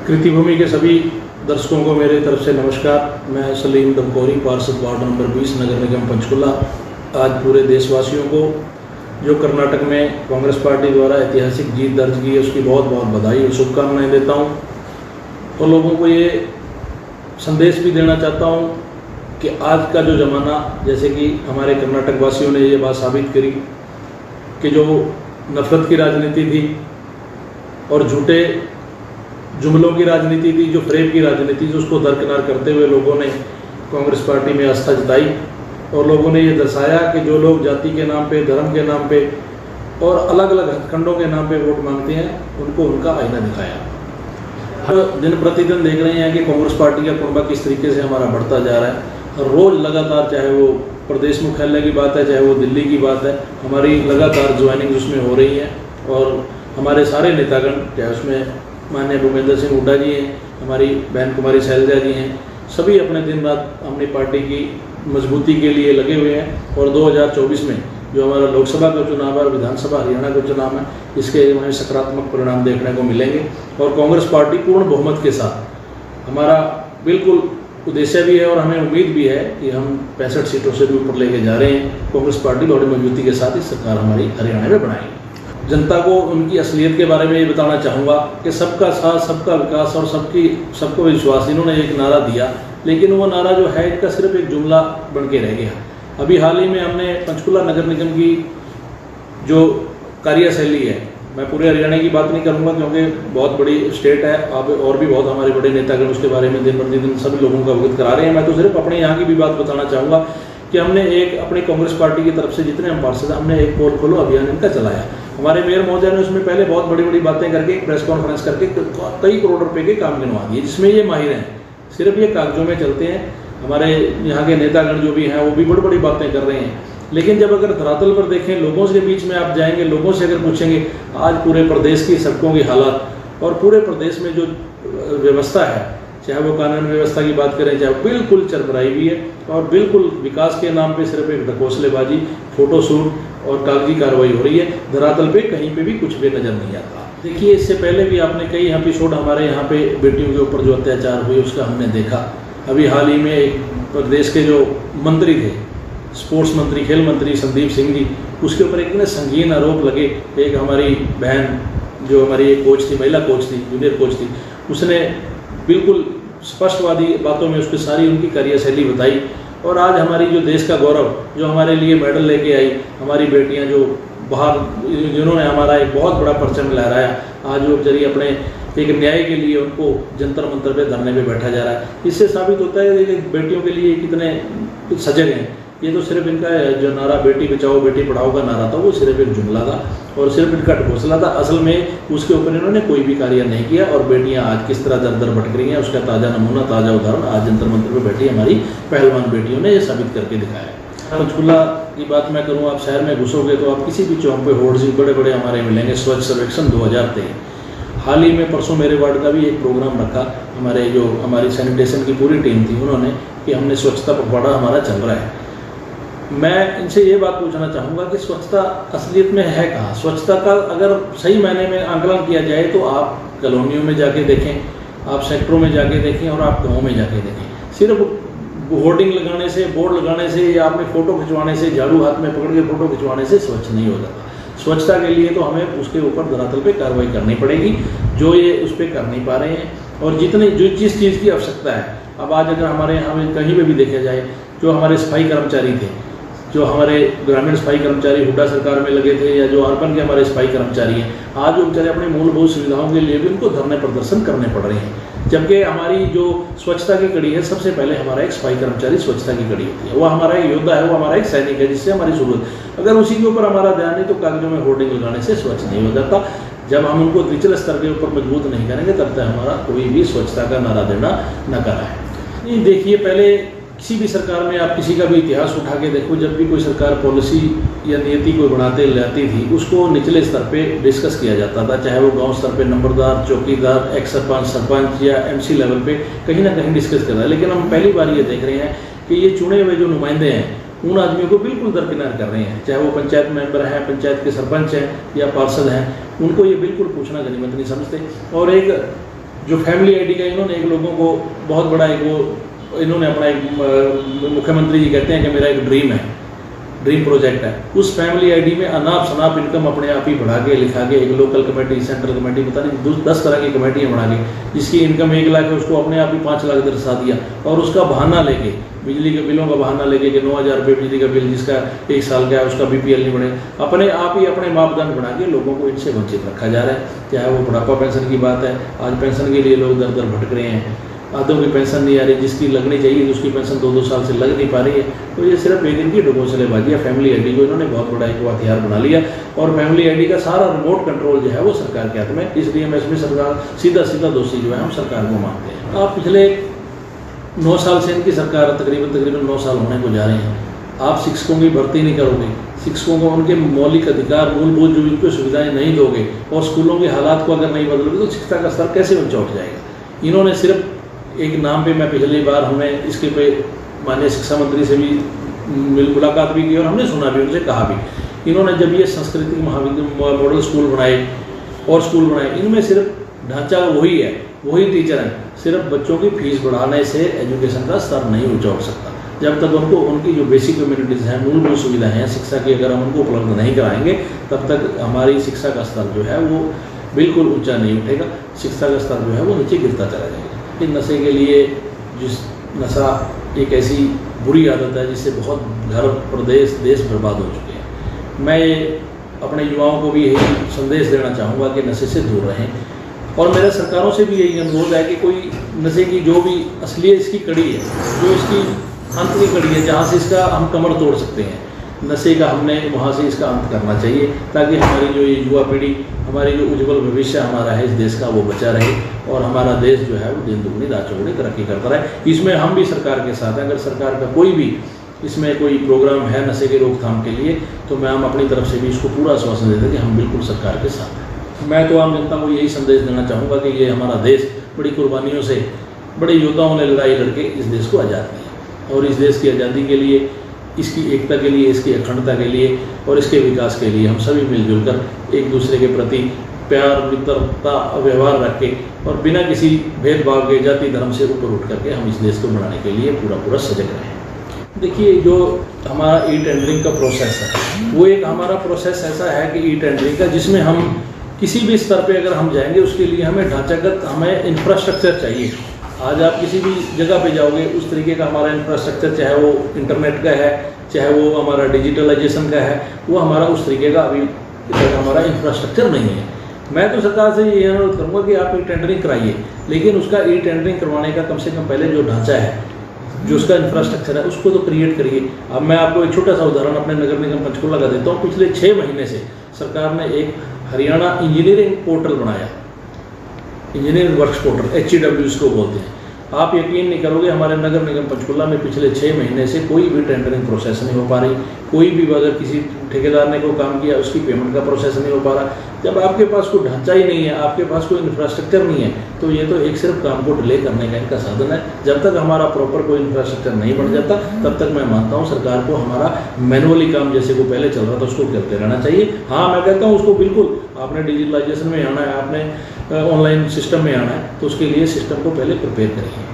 कृतिभूमि के सभी दर्शकों को मेरे तरफ से नमस्कार। मैं सलीम डमकोरी, पार्षद वार्ड नंबर 20, नगर निगम पंचकुला। आज पूरे देशवासियों को जो कर्नाटक में कांग्रेस पार्टी द्वारा ऐतिहासिक जीत दर्ज की है उसकी बहुत बहुत बधाई और शुभकामनाएं देता हूं। और लोगों को ये संदेश भी देना चाहता हूं कि आज का जो ज़माना, जैसे कि हमारे कर्नाटक वासियों ने ये बात साबित करी कि जो नफरत की राजनीति थी और झूठे जुमलों की राजनीति थी, जो फ्रेब की राजनीति थी, उसको दरकिनार करते हुए लोगों ने कांग्रेस पार्टी में आस्था जताई और लोगों ने ये दर्शाया कि जो लोग जाति के नाम पे, धर्म के नाम पे और अलग अलग हथकंडों के नाम पे वोट मांगते हैं, उनको उनका आईना दिखाया। हर दिन प्रतिदिन देख रहे हैं कि कांग्रेस पार्टी का कुनबा किस तरीके से हमारा बढ़ता जा रहा है। हर रोज़ लगातार, चाहे वो प्रदेश मुख्यालय की बात है, चाहे वो दिल्ली की बात है, हमारी लगातार ज्वाइनिंग उसमें हो रही है। और हमारे सारे नेतागण, चाहे उसमें माननीय भूपेंद्र सिंह हुड्डा जी हैं, हमारी बहन कुमारी शैलजा जी हैं, सभी अपने दिन रात अपनी पार्टी की मजबूती के लिए लगे हुए हैं। और 2024 में जो हमारा लोकसभा का चुनाव है और विधानसभा हरियाणा का चुनाव है, इसके हमें सकारात्मक परिणाम देखने को मिलेंगे। और कांग्रेस पार्टी पूर्ण बहुमत के साथ, हमारा बिल्कुल उद्देश्य भी है और हमें उम्मीद भी है कि हम 65 सीटों से भी ऊपर लेके जा रहे हैं। कांग्रेस पार्टी बड़ी मजबूती के साथ ही सरकार हमारी हरियाणा में बनाएगी। जनता को उनकी असलियत के बारे में ये बताना चाहूँगा कि सबका साथ, सबका विकास और सबको विश्वास, इन्होंने एक नारा दिया, लेकिन वो नारा जो है इनका सिर्फ एक जुमला बन के रह गया। अभी हाल ही में हमने पंचकुला नगर निगम की जो कार्यशैली है, मैं पूरे हरियाणा की बात नहीं करूँगा क्योंकि बहुत बड़ी स्टेट है, अब और भी बहुत हमारे बड़े नेतागण उसके बारे में दिन प्रतिदिन सभी लोगों का अवगत करा रहे हैं। मैं तो सिर्फ अपने यहाँ की भी बात बताना चाहूँगा कि हमने एक अपनी कांग्रेस पार्टी की तरफ से जितने हम पार्षद, हमने एक पोल खोलो अभियान इनका चलाया। हमारे मेयर महोदय ने उसमें पहले बहुत बड़ी बड़ी बातें करके एक प्रेस कॉन्फ्रेंस करके कई करोड़ रुपए के काम गिनवा दिए, जिसमें ये माहिर हैं, सिर्फ ये कागजों में चलते हैं। हमारे यहाँ के नेतागण जो भी हैं वो भी बड़ी बड़ी बातें कर रहे हैं, लेकिन जब अगर धरातल पर देखें, लोगों के बीच में आप जाएंगे, लोगों से अगर पूछेंगे आज पूरे प्रदेश की सड़कों की हालत और पूरे प्रदेश में जो व्यवस्था है, चाहे वो कानून व्यवस्था की बात करें, चाहे बिल्कुल चरमराई हुई है और बिल्कुल विकास के नाम पे सिर्फ एक ढकोसलेबाजी, फोटोशूट और कागजी कार्रवाई हो रही है। धरातल पे कहीं पे भी कुछ भी नजर नहीं आता। देखिए, इससे पहले भी आपने कई एपिसोड हमारे यहाँ पे बेटियों के ऊपर जो अत्याचार हुए उसका हमने देखा। अभी हाल ही में एक प्रदेश के जो मंत्री थे, स्पोर्ट्स मंत्री, खेल मंत्री संदीप सिंह जी, उसके ऊपर एक संगीन आरोप लगे। एक हमारी बहन जो हमारी एक कोच थी, महिला कोच थी, जूनियर कोच थी, उसने बिल्कुल स्पष्टवादी बातों में उसकी सारी उनकी कार्यशैली बताई। और आज हमारी जो देश का गौरव, जो हमारे लिए मेडल लेके आई, हमारी बेटियां जो बाहर, जिन्होंने हमारा एक बहुत बड़ा परचम लहराया, आज वो जरिए अपने एक न्याय के लिए उनको जंतर मंतर पे धरने पे बैठा जा रहा है। इससे साबित होता है कि बेटियों के लिए कितने सजग हैं। ये तो सिर्फ इनका जो नारा बेटी बचाओ बेटी पढ़ाओ का नारा था, वो सिर्फ एक जुमला था और सिर्फ इनका ढकोसला था। असल में उसके ऊपर इन्होंने कोई भी कार्य नहीं किया। और बेटियां आज किस तरह दर दर भटक रही हैं उसका ताज़ा नमूना, ताज़ा उदाहरण आज जंतर मंतर पर बैठी हमारी पहलवान बेटियों ने ये साबित करके दिखाया। पंचकुला की बात मैं करूँ, आप शहर में घुसोगे तो आप किसी भी चौक पे होर्ड्स बड़े बड़े हमारे मिलेंगे, स्वच्छ सर्वेक्षण 2023। हाल ही में परसों मेरे वार्ड का भी एक प्रोग्राम रखा, हमारे जो हमारी सैनिटेशन की पूरी टीम थी उन्होंने, कि हमने स्वच्छता पखवाड़ा हमारा चल रहा है। मैं इनसे ये बात पूछना चाहूँगा कि स्वच्छता असलियत में है कहाँ? स्वच्छता का अगर सही मायने में आंकलन किया जाए तो आप कॉलोनियों में जाके देखें, आप सेक्टरों में जाके देखें और आप गाँव में जाके देखें। सिर्फ होर्डिंग लगाने से, बोर्ड लगाने से या आपने फ़ोटो खिंचवाने से, झाड़ू हाथ में पकड़ के फ़ोटो खिंचवाने से स्वच्छ नहीं हो जाता। स्वच्छता के लिए तो हमें उसके ऊपर धरातल पे कार्रवाई करनी पड़ेगी, जो ये उस पर कर नहीं पा रहे हैं। और जिस चीज़ की आवश्यकता है, अब आज अगर हमारे यहाँ कहीं पर भी देखा जाए, जो हमारे सफाई कर्मचारी थे, जो हमारे ग्रामीण सफाई कर्मचारी हुड्डा सरकार में लगे थे, या जो अर्बन के हमारे सफाई कर्मचारी हैं, आज वो बेचारे अपनी मूलभूत सुविधाओं के लिए भी उनको धरने प्रदर्शन करने पड़ रहे हैं। जबकि हमारी जो स्वच्छता की कड़ी है, सबसे पहले हमारा एक सफाई कर्मचारी स्वच्छता की कड़ी होती है, वो हमारा एक योद्धा है, वो हमारा एक सैनिक है जिससे हमारी जरूरत। अगर उसी के ऊपर हमारा ध्यान नहीं तो कागजों में होर्डिंग लगाने से स्वच्छ नहीं हो जाता। जब हम उनको निचले स्तर के ऊपर मजबूत नहीं करेंगे तब तक हमारा कोई भी स्वच्छता का नारा देना नकार है। देखिए, पहले किसी भी सरकार में आप किसी का भी इतिहास उठा के देखो, जब भी कोई सरकार पॉलिसी या नीति कोई बनाते लाती थी, उसको निचले स्तर पे डिस्कस किया जाता था, चाहे वो गांव स्तर पे नंबरदार, चौकीदार, एक्स सरपंच, सरपंच या एमसी लेवल पे कहीं ना कहीं डिस्कस कर रहा है। लेकिन हम पहली बार ये देख रहे हैं कि ये चुने हुए जो नुमाइंदे हैं उन आदमियों को बिल्कुल दरकिनार कर रहे हैं, चाहे वो पंचायत मेंबर हैं, पंचायत के सरपंच हैं या पार्षद हैं, उनको ये बिल्कुल पूछना गनीमत नहीं समझते। और एक जो फैमिली आईडी का इन्होंने एक लोगों को बहुत बड़ा एक वो इन्होंने अपना एक मुख्यमंत्री जी कहते हैं कि मेरा एक ड्रीम है, ड्रीम प्रोजेक्ट है। उस फैमिली आईडी में अनाप शनाप इनकम अपने आप ही बढ़ा के लिखा के एक लोकल कमेटी, सेंट्रल कमेटी, पता नहीं 10 तरह की कमेटियाँ बना के जिसकी इनकम 1 लाख है उसको अपने आप ही 5 लाख दर्शा दिया। और उसका बहाना लेके, बिजली के बिलों का बहाना लेके कि 9,000 रुपये बिजली का बिल जिसका 1 साल का है उसका BPL नहीं बने, अपने आप ही अपने मापदंड बना के लोगों को इनसे वंचित रखा जा रहा है। चाहे वो बुढ़ापा पेंशन की बात है, आज पेंशन के लिए लोग दर दर भटक रहे हैं, आधों की पेंशन नहीं आ रही, जिसकी लगनी चाहिए उसकी पेंशन 2-2 साल से लग नहीं पा रही है। तो ये सिर्फ एक दिन की ढकोसलेबाजी है। फैमिली आईडी को इन्होंने बहुत बड़ा एक हथियार बना लिया और फैमिली आईडी का सारा रिमोट कंट्रोल जो है वो सरकार के हाथ में। इसलिए मैं इसमें सरकार सीधा दोषी जो है हम सरकार को मानते हैं। आप पिछले 9 साल से इनकी सरकार तकरीबन 9 साल होने को जा रहे हैं। आप शिक्षकों की भर्ती नहीं करोगे, शिक्षकों को उनके मौलिक अधिकार मूलभूत जो इनको सुविधाएं नहीं दोगे और स्कूलों के हालात को अगर नहीं बदलोगे तो शिक्षा का स्तर कैसे ऊंचा उठ जाएगा। इन्होंने सिर्फ एक नाम पे, मैं पिछली बार हमने इसके पे माननीय शिक्षा मंत्री से भी मुलाकात भी की और हमने सुना भी, उनसे कहा भी। इन्होंने जब ये सांस्कृतिक महाविद्यालय मॉडल स्कूल बनाए और स्कूल बनाए, इनमें सिर्फ ढांचा वही है, वही टीचर है, सिर्फ बच्चों की फीस बढ़ाने से एजुकेशन का स्तर नहीं ऊंचा उठ सकता। जब तक उनको उनकी जो बेसिक कम्युनिटीज़ हैं, मूलभूत सुविधाएं हैं शिक्षा की, अगर हम उनको उपलब्ध नहीं कराएंगे तब तक हमारी शिक्षा का स्तर जो है वो बिल्कुल ऊंचा नहीं उठेगा। शिक्षा का स्तर जो है वो नीचे गिरता चला जाएगा। नशे के लिए, जिस नशा एक ऐसी बुरी आदत है जिससे बहुत घर, प्रदेश, देश बर्बाद हो चुके हैं। मैं अपने युवाओं को भी यही संदेश देना चाहूँगा कि नशे से दूर रहें और मेरे सरकारों से भी यही अनुरोध है कि कोई नशे की जो भी असली इसकी कड़ी है, जो इसकी अंत की कड़ी है, जहाँ से इसका हम कमर तोड़ सकते हैं, नशे का हमने वहाँ से इसका अंत करना चाहिए ताकि हमारी जो ये युवा पीढ़ी, हमारी जो उज्जवल भविष्य हमारा है इस देश का, वो बचा रहे और हमारा देश जो है वो दिन दुगनी रात चौगुनी तरक्की करता रहे। इसमें हम भी सरकार के साथ हैं। अगर सरकार का कोई भी इसमें कोई प्रोग्राम है नशे के रोकथाम के लिए तो मैं हम अपनी तरफ से भी इसको पूरा आश्वासन देते हैं कि हम बिल्कुल सरकार के साथ हैं। मैं तो आम जनता को यही संदेश देना चाहूँगा कि ये हमारा देश बड़ी कुर्बानियों से, बड़े योद्धाओं ने लड़ाई लड़के इस देश को आज़ाद किया और इस देश की आज़ादी के लिए, इसकी एकता के लिए, इसकी अखंडता के लिए और इसके विकास के लिए हम सभी मिलजुल कर एक दूसरे के प्रति प्यार, मित्रता, व्यवहार रख के और बिना किसी भेदभाव के, जाति धर्म से ऊपर उठ करके हम इस देश को बनाने के लिए पूरा सजग रहें। देखिए, जो हमारा ई-टेंडरिंग का प्रोसेस है वो एक हमारा प्रोसेस ऐसा है कि ई-टेंडरिंग का, जिसमें हम किसी भी स्तर पे अगर हम जाएंगे उसके लिए हमें ढांचागत, हमें इंफ्रास्ट्रक्चर चाहिए। आज आप किसी भी जगह पे जाओगे उस तरीके का हमारा इंफ्रास्ट्रक्चर, चाहे वो इंटरनेट का है, चाहे वो हमारा डिजिटलाइजेशन का है, वो हमारा उस तरीके का अभी तक हमारा इंफ्रास्ट्रक्चर नहीं है। मैं तो सरकार से ये अनुरोध करूँगा कि आप ई-टेंडरिंग कराइए, लेकिन उसका ई-टेंडरिंग करवाने का कम से कम पहले जो ढांचा है, जो उसका इंफ्रास्ट्रक्चर है, उसको तो क्रिएट करिए। अब मैं आपको एक छोटा सा उदाहरण अपने नगर निगम पंचकुला का देता हूँ। पिछले 6 महीने से सरकार ने एक हरियाणा इंजीनियरिंग पोर्टल बनाया, इंजीनियरिंग वर्क्स पोर्टल, HEW इसको बोलते हैं। आप यकीन नहीं करोगे, हमारे नगर निगम पंचकुला में पिछले 6 महीने से कोई भी टेंडरिंग प्रोसेस नहीं हो पा रही। कोई भी अगर किसी ठेकेदार ने कोई काम किया उसकी पेमेंट का प्रोसेस नहीं हो पा रहा। जब आपके पास कोई ढांचा ही नहीं है, आपके पास कोई इंफ्रास्ट्रक्चर नहीं है, तो ये तो एक सिर्फ काम को डिले करने का इनका साधन है। जब तक हमारा प्रॉपर कोई इंफ्रास्ट्रक्चर नहीं बन जाता तब तक मैं मानता हूँ सरकार को हमारा मैनुअली काम जैसे को पहले चल रहा था उसको करते रहना चाहिए। हाँ, मैं कहता हूँ उसको बिल्कुल आपने डिजिटलाइजेशन में आना है, आपने ऑनलाइन सिस्टम में आना है, तो उसके लिए सिस्टम को पहले प्रिपेयर करिए।